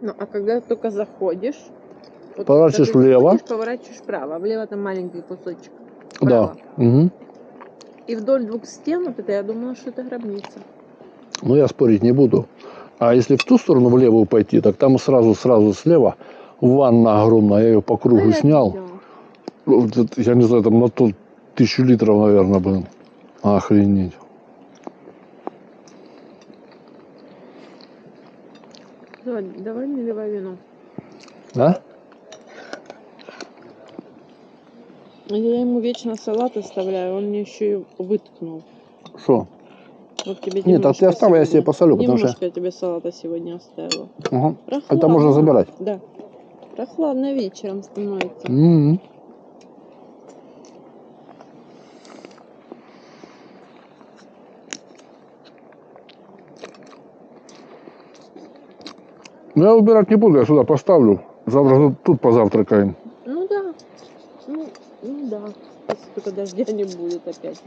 Ну, а когда только заходишь, вот Поворачиваешь когда влево. заходишь, поворачиваешь вправо, а влево там маленький кусочек. Да. Вправо. Угу. И вдоль двух стен, вот это я думала, что это гробница. Ну, я спорить не буду. А если в ту сторону, в левую пойти, так там сразу слева ванна огромная. Я ее по кругу Ну, я снял. видела. Вот это, я не знаю, там на то 1000 литров, наверное, был. Охренеть. Давай наливай вино. А? Я ему вечно салат оставляю, он мне еще и выткнул. Что? Вот тебе Нет, а ты немножко оставь, я себе сегодня. посолю, потому что... Немножко я тебе салата сегодня оставила. Угу. Прохладно. Это можно забирать. Да. Прохладно вечером становится. М-м. Ну, я убирать не буду, я сюда поставлю. Завтра тут позавтракаем. Ну да. Ну да. Если только дождя не будет опять.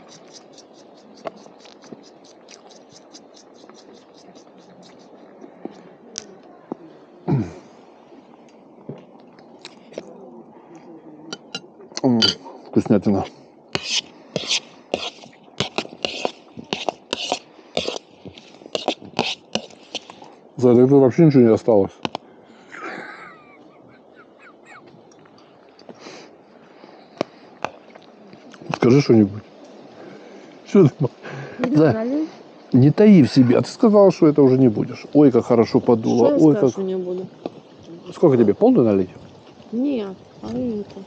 Вкуснятина. За это вообще ничего не осталось. Скажи что-нибудь. Что ты? Да. Налей. Не таи в себе. А ты сказала, что это уже не будешь. Ой, как хорошо подуло. Что я Ой, сказала, как... что не буду? Сколько тебе? Полную налить? Нет, половинку.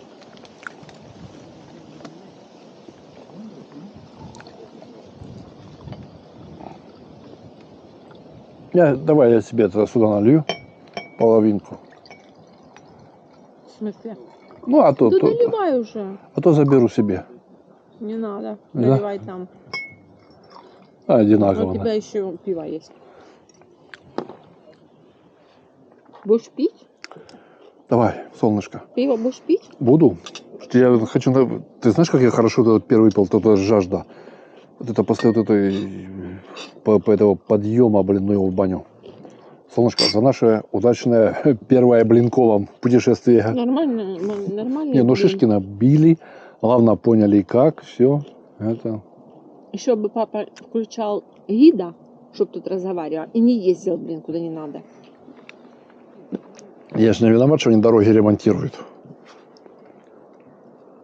Давай я себе это сюда налью. Половинку. В смысле? Ну, а то, Да наливай уже. а то заберу себе. Не надо. Да? Наливай там. Одинаково. У тебя еще пиво есть. Будешь пить? Давай, солнышко. Пиво будешь пить? Буду. Я хочу... Ты знаешь, как я хорошо этот первый пил? Это жажда. Вот это после вот этой... По этого подъема, блин, ну его в баню. Солнышко, за наше удачное первое блинковом путешествие. Нормально, нормально. Не, ну шишки набили. Главное, поняли как. Все. Это... Еще бы папа включал гида, чтобы тут разговаривал, и не ездил, блин, куда не надо. Я же не виноват, что они дороги ремонтируют.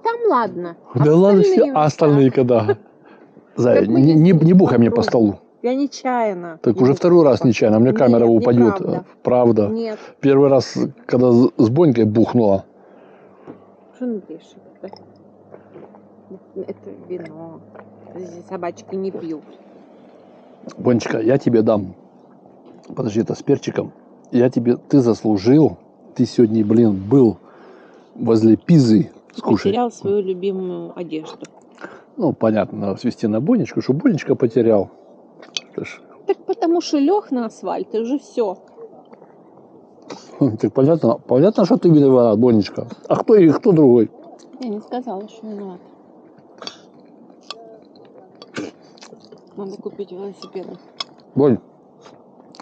Там ладно. Да ладно, все, а остальные когда? Зая, не бухай мне по столу. Я нечаянно. Так уже второй раз нечаянно. У меня камера Нет, упадет. неправда. Правда. Нет. Первый раз, когда с Бонькой бухнула. Что ты пишешь? Это вино. Здесь собачки не пьют. Бонечка, я тебе дам. Подожди, это с перчиком. Ты заслужил. Ты сегодня, блин, был возле Пизы скушать. Потерял свою любимую одежду. Ну, понятно, надо свести на Бонечку, что Бонечка потерял. Так потому что лег на асфальт, и уже все. Так понятно, что ты виноват, Бонечка. А кто другой? Я не сказала, что виноват. Надо купить велосипеды. Бонь,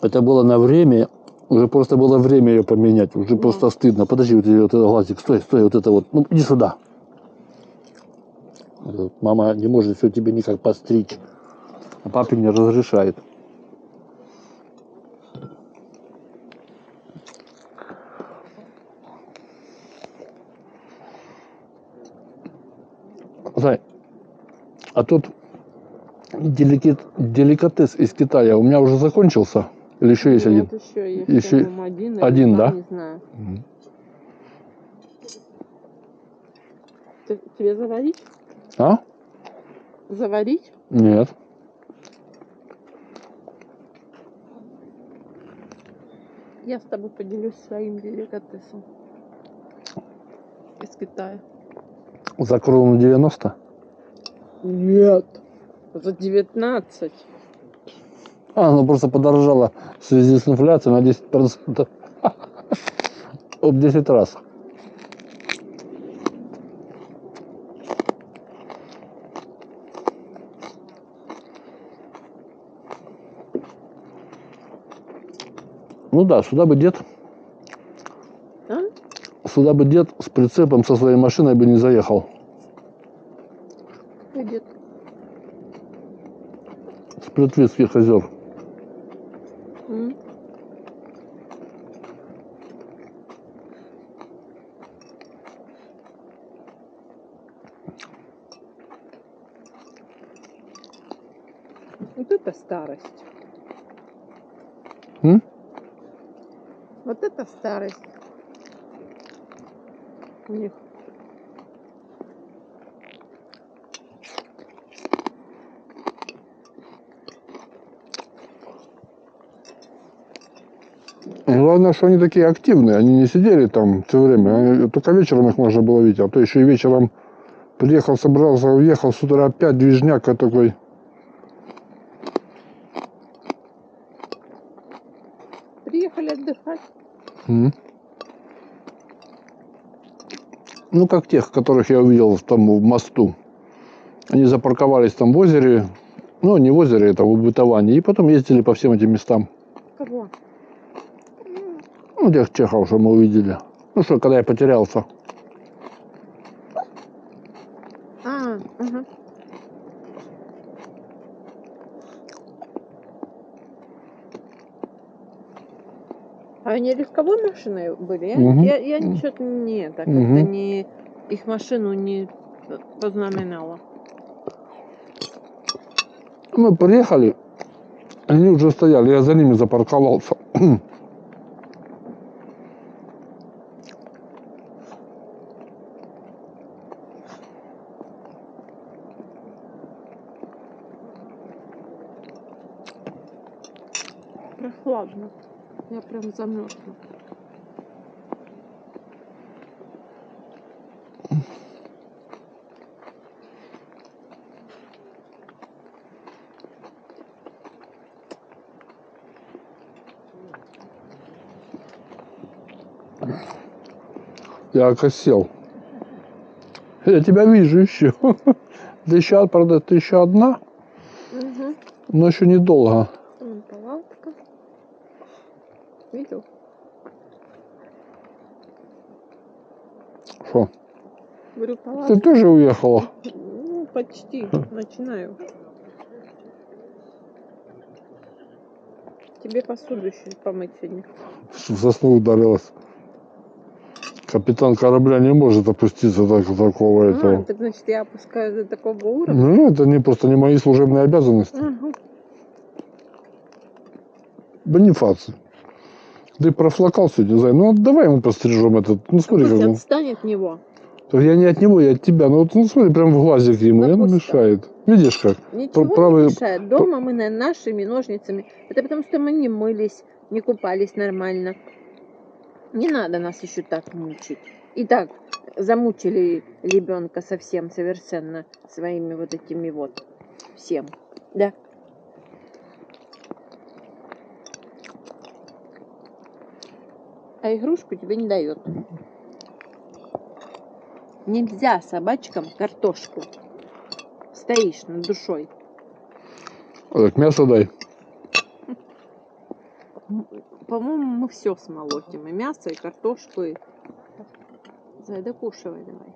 это было на время, уже просто было время ее поменять, уже просто стыдно. Подожди, вот этот глазик, стой, вот это вот, ну иди сюда. Мама не может все тебе никак постричь, а папе не разрешает. Зай, а тут деликатес из Китая у меня уже закончился? Или еще есть один? Вот еще есть, Еще по-моему, один или один, два, да? не знаю. Тебе заварить? А? Заварить? Нет. Я с тобой поделюсь своим деликатесом из Китая. За крону 90? Нет. За 19. Оно просто подорожало в связи с инфляцией на 10%. Об 10 раз. Ну да, сюда бы дед Сюда бы дед с прицепом со своей машиной бы не заехал. Идет. С Плютвицких озер. М. Вот это старость. М? Вот это старость. У них. И главное, что они такие активные. Они не сидели там все время. Только вечером их можно было видеть. А то еще и вечером приехал, собрался, уехал. С утра опять движняк такой. Приехали отдыхать. М. Ну, как тех, которых я увидел там в мосту. Они запарковались там в озере. Ну, не в озере, это в бытовании. И потом ездили по всем этим местам. Кого? Ну, тех чехов, что мы увидели. Ну, что, когда я потерялся. Ага. А они легковой машиной были? Мгм. Я что-то не так, Мгм. как-то не их машину не познаменала. Мы приехали, они уже стояли, я за ними запарковался. Прохладно. Я прям замерзла. Я окосел. Я тебя вижу еще. Правда, ты еще одна, Угу. но еще недолго. Вон палатка. Видел? Что? Говорю, палатка. Ты тоже уехала? Ну, почти. Начинаю. Тебе посуду еще помыть сегодня. В сосну ударилась. Капитан корабля не может опуститься до такого этого. Так значит, я опускаю до такого уровня. Ну, это не просто не мои служебные обязанности. Ага. Бонифаций. Ты профлакал сегодня, Зай. Ну, давай ему пострижем этот. Ну, смотри, Пусть как он. отстань от него. Так я не от него, я от тебя. Ну, вот, ну смотри, прям в глазик ему. И он Допустим. мешает. Видишь как? Ничего Правый- не мешает. Дома мы нашими ножницами. Это потому что мы не мылись, не купались нормально. Не надо нас еще так мучить. И так замучили ребенка совсем совершенно своими вот этими вот всем. Да. А игрушку тебе не дает. Нельзя собачкам картошку. Стоишь над душой. Так, мясо дай. По-моему, мы все смолотим. И мясо, и картошку, и... Зай, докушивай давай.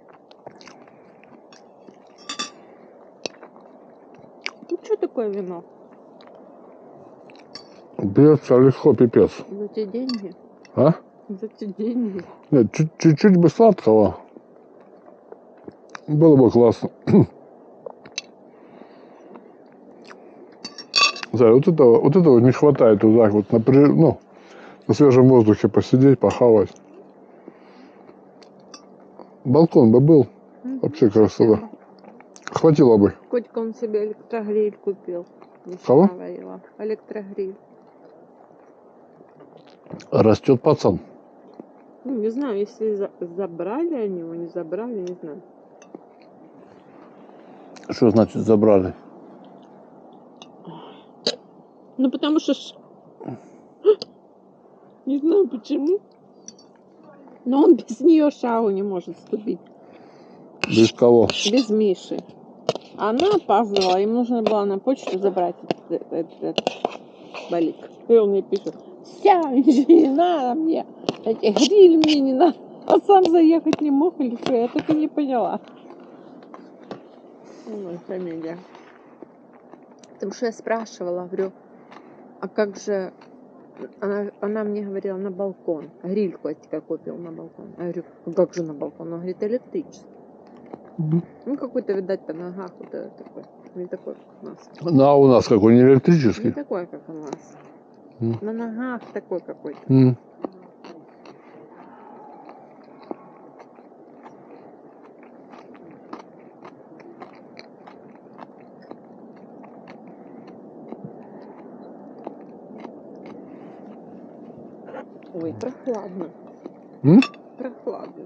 Ну, что такое вино? Пьется легко, пипец. За те деньги? А? За те деньги? Нет, чуть-чуть бы сладкого. Было бы классно. Зай, вот этого не хватает вот так вот ну, на свежем воздухе посидеть, похавать. Балкон бы был, вообще красота. Хватило бы. Котик он себе электрогриль купил. Еще Кого? говорила. Электрогриль. Растет пацан. Ну, не знаю, если забрали они его, не забрали, не знаю. Что значит забрали? Ну, потому что... Не знаю почему. Но он без нее шагу не может ступить. Без кого? Без Миши. Она опаздывала, им нужно было на почту забрать этот балик. И он мне пишет: вся, не надо мне, эти гриль мне не надо. А сам заехать не мог или что? Я так и не поняла. Ой, комедия. Потому что я спрашивала, говорю, а как же... Она мне говорила, на балкон. Гриль Костика купил на балкон. Я говорю, ну как же на балкон? Она говорит, электрический. Ну, какой-то, видать, по ногах вот этот такой. Не такой, как у нас. Ну, а у нас какой, не Не электрический? такой, как у нас. М. На ногах такой какой-то. М. Ой, прохладно. М? Прохладно.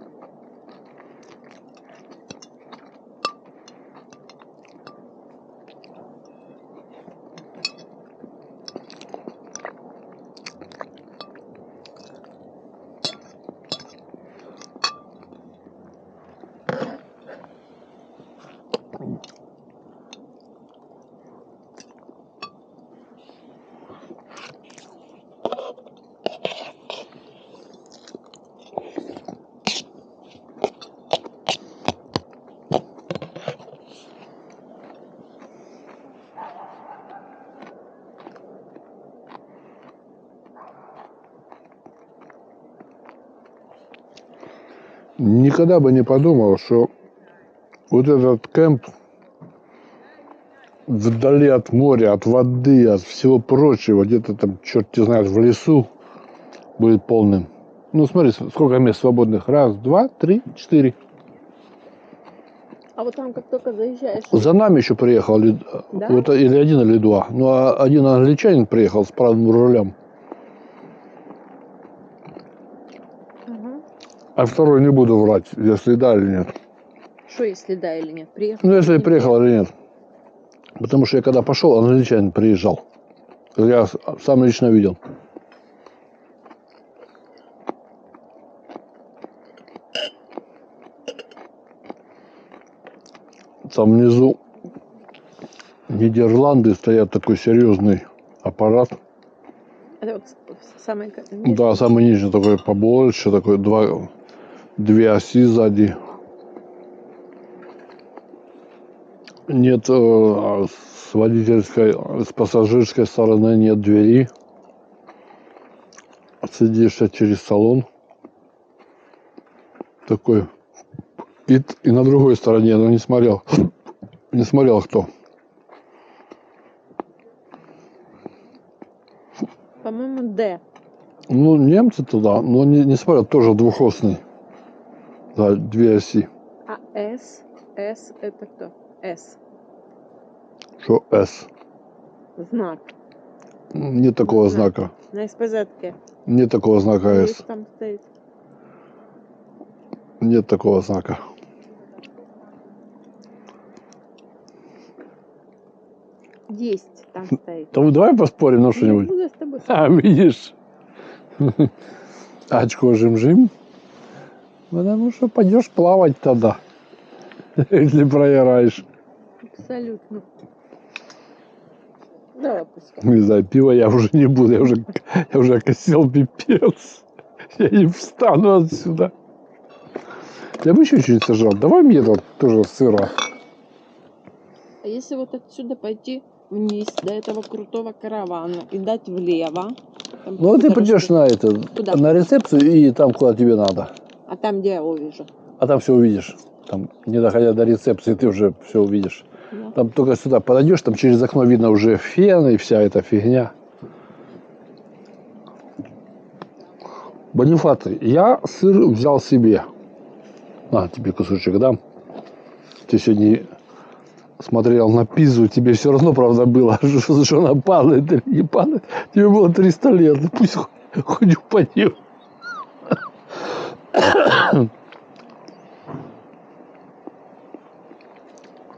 Никогда бы не подумал, что вот этот кемп вдали от моря, от воды, от всего прочего, где-то там, черт не знает, в лесу будет полным. Ну, смотри, сколько мест свободных. Раз, два, три, четыре. А вот там, как только заезжаешь... За нами еще приехал, Да? вот или один, или два. Ну, а один англичанин приехал с правым рулем, Ага. а второй не буду врать, если да или нет. Что, если да или нет? Приехал? Ну, если не приехал или нет. Потому что я когда пошел, англичанин приезжал. Я сам лично видел. Там внизу Нидерланды стоят, такой серьезный аппарат. Это вот самый Да, самый нижний такой побольше, такой две оси сзади. Нет, с водительской, с пассажирской стороны нет двери. Сидишь через салон. Такой. И на другой стороне, но не смотрел. Не смотрел кто. По-моему, Д. Ну, немцы туда, но не смотрел, тоже двухосный. Да, две оси. А С? С это кто? С. Что С? Знак. Нет такого Ну, знак. знака. На СПЗ-ке. Нет такого знака С. Есть там стоит. Нет такого знака. Есть там стоит. Да, давай поспорим на Не что-нибудь. буду с тобой. А, видишь? Очко жим-жим. Потому что пойдешь плавать тогда, если проиграешь. Абсолютно. Давай пускай. Не знаю, пива я уже не буду, я уже окосел пипец. Я не встану отсюда. Я бы еще чуть-чуть сожрал. Давай мне тут тоже сыра. А если вот отсюда пойти вниз до этого крутого каравана и дать влево? Там Ну, ты какую-то придешь на это, Куда? на рецепцию и там, куда тебе надо. А там, где я увижу? А там все увидишь. Там, не доходя до рецепции, ты уже все увидишь. Да. Там только сюда подойдешь, там через окно видно уже фен и вся эта фигня. Бонифаций, я сыр взял себе. На, тебе кусочек дам. Ты сегодня смотрел на пиzzу, тебе все равно, правда, было, что она падает или не падает. Тебе было 300 лет, ну пусть хоть упадет.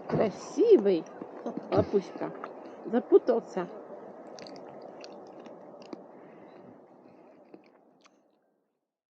Красивый. Лапуська. Запутался.